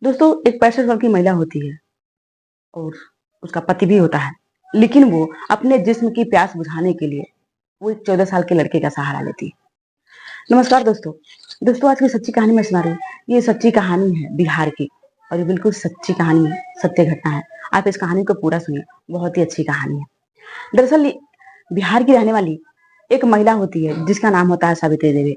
दोस्तों, एक 65 साल की महिला होती है और उसका पति भी होता है, लेकिन वो अपने जिस्म की प्यास बुझाने के लिए वो एक 14 साल के लड़के का सहारा लेती है। नमस्कार दोस्तों। दोस्तों, आज की सच्ची कहानी मैं सुना रही हूँ। ये सच्ची कहानी है बिहार की और ये बिल्कुल सच्ची कहानी है, सत्य घटना है। आप इस कहानी को पूरा सुनिए, बहुत ही अच्छी कहानी है। दरअसल बिहार की रहने वाली एक महिला होती है जिसका नाम होता है सावित्री देवी।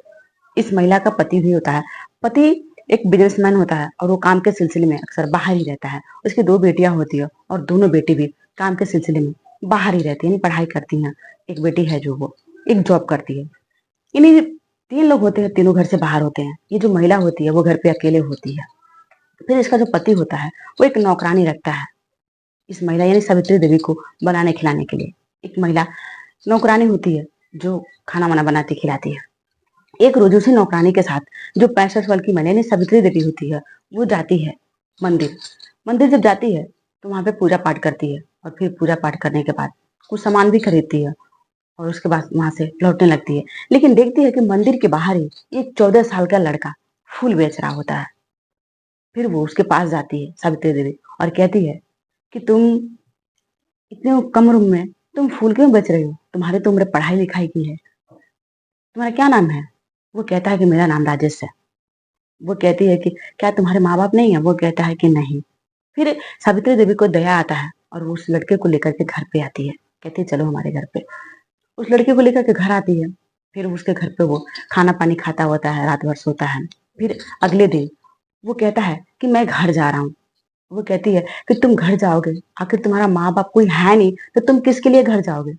इस महिला का पति भी होता है। पति एक बिजनेसमैन होता है और वो काम के सिलसिले में अक्सर बाहर ही रहता है। उसकी 2 बेटियां होती है और दोनों बेटी भी काम के सिलसिले में बाहर ही रहती है, यानी पढ़ाई करती हैं। एक बेटी है जो वो एक जॉब करती है। इन्हीं 3 लोग होते हैं, तीनों घर से बाहर होते हैं। ये जो महिला होती है वो घर पे अकेले होती है। फिर इसका जो पति होता है वो एक नौकरानी रखता है इस महिला यानी सावित्री देवी को बनाने खिलाने के लिए। एक महिला नौकरानी होती है जो खाना वाना बनाती खिलाती है। एक रोज उसी नौकरानी के साथ जो 65 साल की महिला यानी सावित्री देवी होती है वो जाती है मंदिर। मंदिर जब जाती है तो वहां पे पूजा पाठ करती है और फिर पूजा पाठ करने के बाद कुछ सामान भी खरीदती है और उसके बाद वहां से लौटने लगती है। लेकिन देखती है कि मंदिर के बाहर ही एक 14 साल का लड़का फूल बेच रहा होता है। फिर वो उसके पास जाती है सावित्री देवी और कहती है कि तुम इतने कम उम्र में तुम फूल क्यों बेच रही हो? तुम्हारी तो उम्र पढ़ाई लिखाई की है। तुम्हारा क्या नाम है? वो कहता है कि मेरा नाम राजेश है। वो कहती है कि क्या तुम्हारे माँ बाप नहीं है? वो कहता है कि नहीं। फिर सावित्री देवी को दया आता है और वो उस लड़के को लेकर के घर पे आती है। कहती है चलो हमारे घर पे। उस लड़के को लेकर के घर आती है। फिर उसके घर पे वो खाना पानी खाता होता है, रात भर सोता है। फिर अगले दिन वो कहता है कि मैं घर जा रहा हूँ। वो कहती है कि तुम घर जाओगे, आखिर तुम्हारा माँ बाप कोई है नहीं तो तुम किसके लिए घर जाओगे?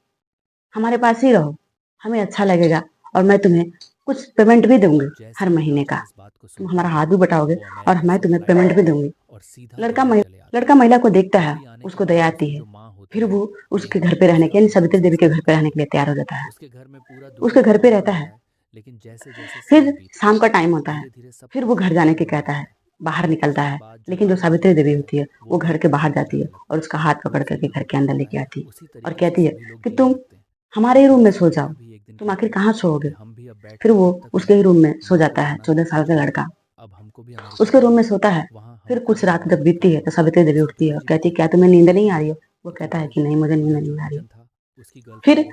हमारे पास ही रहो, हमें अच्छा लगेगा और मैं तुम्हें कुछ पेमेंट भी दूंगी अब हर जैसे ही महीने का। राजा इस बात को तुम सुनता हमारा है हाथ भी बटाओगे वो और अमेरिका मैं से तुम्हें फ्लाइट पेमेंट भी लेता दूंगी। है और सीधा लड़का दिल्ली महि- चले आता है। लड़का महिला को देखता है, दिल्ली आने के उसको दया बाद आती उसकी है। जो माँ होती फिर है वो वो उसके यहाँ घर पे पे रहने उसे के यानी अपना सावित्री देवी बिजनेस के घर पे रहने दिखाता के है। लिए तैयार हो जाता है। उसके घर में पूरा उसके दुनिया घर पे भरा रहता रहता है। है। लेकिन जैसे जैसे फिर समय बीतता शाम है का टाइम होता है। धीरे धीरे सब फिर वो कुछ घर जाने की बदलने कहता लगता है, है। बाहर निकलता उसके है। बाद जो लेकिन जो राजेश सावित्री होता देवी है होती है वो वो भी घर के अपनी बाहर जगह जाती है रहने लगता और है। उसका हाथ वो पकड़ फिर करके घर यहाँ के अंदर रहता लेके है। आती है उसी और तरीके से कहती है सभी लोग कि जीने तुम लगते हैं। हमारे ही और रूम फिर में इस सो जाओ। महिला भी एक दिन तुम आखिर कहती है कहाँ कि सोओगे? हम भी अब बैठ फिर के वो कब तक उसके ही रहेंगे। रूम में सो माँ को जाता है, जाना 14 था साल तो का जाओ, लड़का। अब हमको भी अमेरिका उसके रूम जाना में है। सोता है। वहाँ फिर हमको कुछ भी रात जीना जब बीतती है दिखाएंगे। तो सावित्री देवी उठती है सावित्री और जी कहती है बताती क्या है तुम्हें नींद कि नहीं आ रही नहीं, है? वो क्योंकि कहता है वो कि नहीं, मुझे नींद उधर जो नहीं आ रही है। राजन था उसकी फिर गर्लफ्रेंड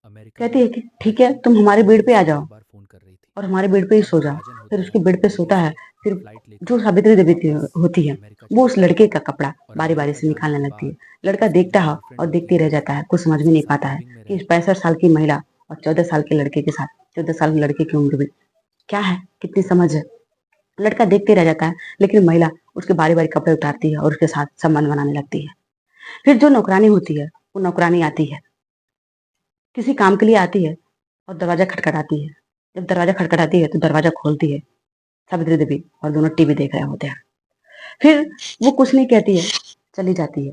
अमेरिका कहती में है कि ठीक है, बैठी तुम हमारे और बेड पे आ उसे बार जाओ बार फोन कर रही थी। और हमारे बेड पे ही अब सो जो जाओ। राजन फिर होता उसके है बेड पे वो सोता दिल्ली है। से फिर फ्लाइट जो लेकर सावित्री देवी वापस होती है अमेरिका वो चला उस जाता लड़के है। का कपड़ा और बारी बारी अमेरिका से जाने निकालने के लगती है। बाद लड़का उसकी जो देखता है गर्लफ्रेंड और होती देखती है रह जाता है, कुछ समझ में उसके नहीं साथ पाता है लिविंग में कि इस रहती है। 65 साल की महिला और 14 साल के लड़के के साथ 14 साल के लड़के की उम्र भी क्या है, कितनी समझ है। लड़का देखते रह जाता है, लेकिन महिला उसके बारी बारी कपड़े उतारती है और उसके साथ संबंध बनाने लगती है। फिर जो नौकरानी होती है वो नौकरानी आती है, किसी काम के लिए आती है और दरवाजा खटखटाती है। जब दरवाजा खटखटाती है तो दरवाजा खोलती है सावित्री देवी और दोनों टीवी देख रहे होते हैं। फिर वो कुछ नहीं कहती है, चली जाती है।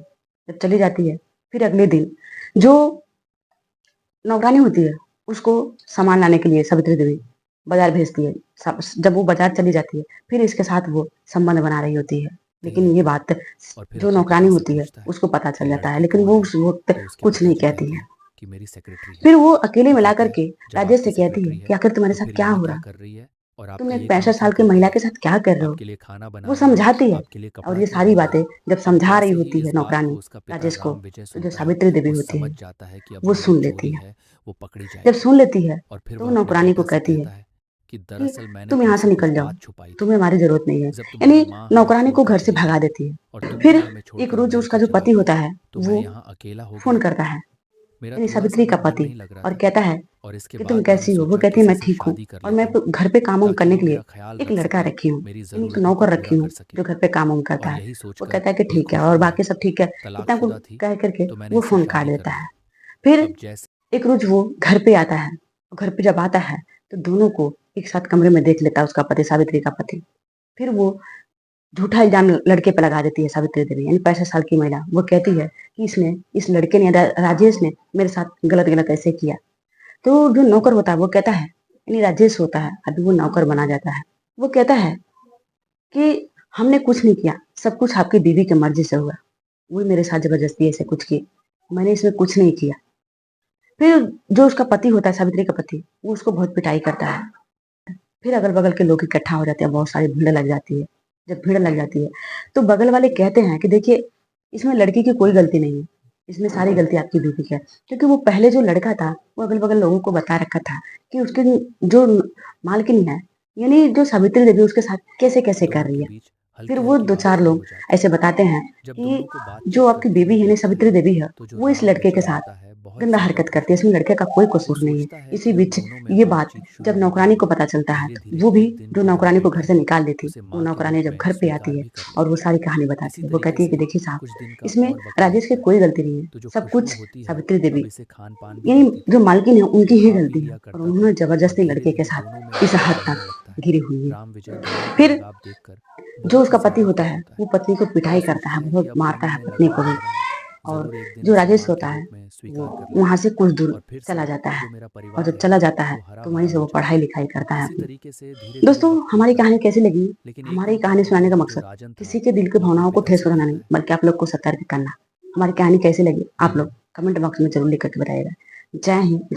जब चली जाती है फिर अगले दिन जो नौकरानी होती है उसको सामान लाने के लिए सावित्री देवी बाजार भेजती है। जब वो बाजार चली जाती है फिर इसके साथ वो संबंध बना रही होती है। लेकिन ये बात और फिर जो अपने नौकरानी पति से होती है पूछता है उसको पता कि चल जाता है, लड़की लेकिन कौन वो है। उस वक्त तो उसके कुछ नहीं पिताजी कहती कहते है। हैं कि मेरी सेक्रेटरी है। फिर वो अकेले तो मिला कहते हैं करके जब राजेश आपकी से कहती है सेक्रेटरी कि है आखिर तुम्हारे तो साथ फिर क्या यहाँ हो क्या रहा है? कर रही है और तुम आपका एक ये काम 65 क्यों साल की कर रही महिला है। के साथ क्या कर रहे हो? आपके लिए खाना बना वो रही है, समझाती है आपके लिए और कपड़ा ये धो सारी रही है। बातें जब अब समझा रही जैसे ही होती इस है बात को नौकरानी उसका पिता राजेश को, राम विजय तो जो सुनता है सावित्री देवी वो होती समझ है जाता है कि अब वो मेरी जो सुन लेती चोरी है। है वो पकड़ी जब जाएगी। सुन लेती है और फिर तो वह वो अपने नौकरानी को बेटा से कहती है कहता है कि कि दरअसल मैंने तुम यहाँ से तुमसे कुछ निकल जाओ, बात छुपाई थी। तुम्हें हमारी जरूरत नहीं है। जब तुम्हारी यानी माँ हमें नौकरानी को छोड़कर घर से चली भगा गई देती है। और तुम भी फिर हमें एक छोड़कर रोज जो उसका अमेरिका जो चली पति गई होता है तो मैं वो यहाँ अकेला हो फोन गया। करता है, मेरा यानी थोड़ा सा सावित्री का भी मन पति, नहीं लग रहा और था। कहता है और इसके कि तुम बाद मैंने कैसी हो? वो सोचा कहती है किसी मैं से ठीक हूँ शादी कर और लेता मैं हूँ घर पे काम वाम ताकि करने वो के लिए मेरा ख्याल एक रख लड़का सके, रखी हूँ, मेरी यानी एक ज़रूरतों को नौकर पूरा रखी कर हूँ सके। जो घर पे काम वाम करता और है। यही वो सोचकर कहता है कि एक ठीक है और खुशबू ने, बाकी सब ठीक है, इतना कुछ तलाकशुदा थी, कह करके तो मैंने वो इससे फोन काट शादी कर देता है। ली। फिर अब जैसे एक रोज वो घर पे आता है और घर पे जब आता है तो दोनों को एक साथ कमरे में देख लेता है उसका पति, सावित्री का पति। फिर वो झूठा इल्जाम लड़के पे लगा देती है सावित्री देवी, यानी 65 साल की महिला। वो कहती है कि इसने इस लड़के ने राजेश ने मेरे साथ गलत गलत ऐसे किया। तो जो नौकर होता है वो कहता है, यानी राजेश होता है, अभी वो नौकर बना जाता है। वो कहता है कि हमने कुछ नहीं किया, सब कुछ आपकी बीवी की मर्जी से हुआ। वो मेरे साथ जबरदस्ती ऐसे कुछ की, मैंने इसमें कुछ नहीं किया। फिर जो उसका पति होता है, सावित्री का पति, वो उसको बहुत पिटाई करता है। फिर अगल बगल के लोग इकट्ठा हो जाते हैं, बहुत सारी भीड़ लग जाती है। जब भीड़ लग जाती है तो बगल वाले कहते हैं कि देखिए इसमें लड़की की कोई गलती नहीं है, इसमें सारी गलती आपकी बीवी की है, क्योंकि वो पहले जो लड़का था वो अगल बगल लोगों को बता रखा था कि उसकी जो मालकिन है यानी जो सावित्री देवी उसके साथ कैसे कैसे कर दोनों रही के है। बीच फिर हल्की वो हल्की दो बात चार शुरू लोग हो जाती ऐसे है। बताते हैं जब कि दोनों को जो बातचीत आपकी करते बीवी हुए है ना देखते सावित्री हैं देवी है तो जो वो इस राम लड़के के विजय साथ होता है बहुत गंदा सहज हरकत होकर करती है, के इसमें लड़के का कोई वो कसूर नहीं है। सोचता है इसी कि अब बीच दोनों में ये बात बातचीत शुरू जब हो नौकरानी गई को है। पता चलता है धीरे धीरे वो भी एक दिन जो उनका नौकरानी को घर बेटा से है निकाल देती उसे वो माँ के नौकरानी रूप जब में घर पे आती स्वीकार है भी कर और लेता वो है। सारी कहानी इसी बताती है, वो तरीके कहती है कि से देखिए साहब कुछ दिन का इसमें और वक्त राजेश की बीतता है। कोई गलती नहीं है, तो जो सब खुशबू कुछ होती है सावित्री अब देवी इसे खान पान भी यानी करती थी। जो मालकिन है वो उनकी ही खा पी गलती है लिया और करता था उन्होंने और जबरदस्ती धीरे लड़के के धीरे दोनों में साथ इस प्यार हद बढ़ने लगता तक है। घिरी हुई है। राम विजय दोनों के फिर जवाब देखकर जो बहुत ही उसका पति ज्यादा होता खुश है होता है। वो पत्नी को वो पिटाई करता सोचता है, है कि बहुत अब मारता दोनों है में पत्नी को लगाव भी। बढ़ रहा है। और जरूर एक दिन जो इसे राजेश माँ होता के है रूप में वो स्वीकार कर वहां लेगा से कुछ दूर और फिर चला से जाता है जो मेरा और परिवार जब है चला जाता है वो हरा तो वहीं भरा से हो वो पढ़ाई जाएगा। लिखाई करता है इसी अपनी। तरीके से धीरे धीरे दोस्तों वक्त हमारी बीतता कहानी है। कैसी लगी? लेकिन एक हमारी दिन क्या कहानी होता सुनाने का है जो मकसद राजन था किसी के दिल की वो अपने भावनाओं को पिता ठेस से पहुंचाना कहता नहीं है। बल्कि आप लोग को सतर्क करना। हमारी कहानी कैसी लगी आप लोग कमेंट बॉक्स में जरूर लिख करके बताइएगा। जय हिंद।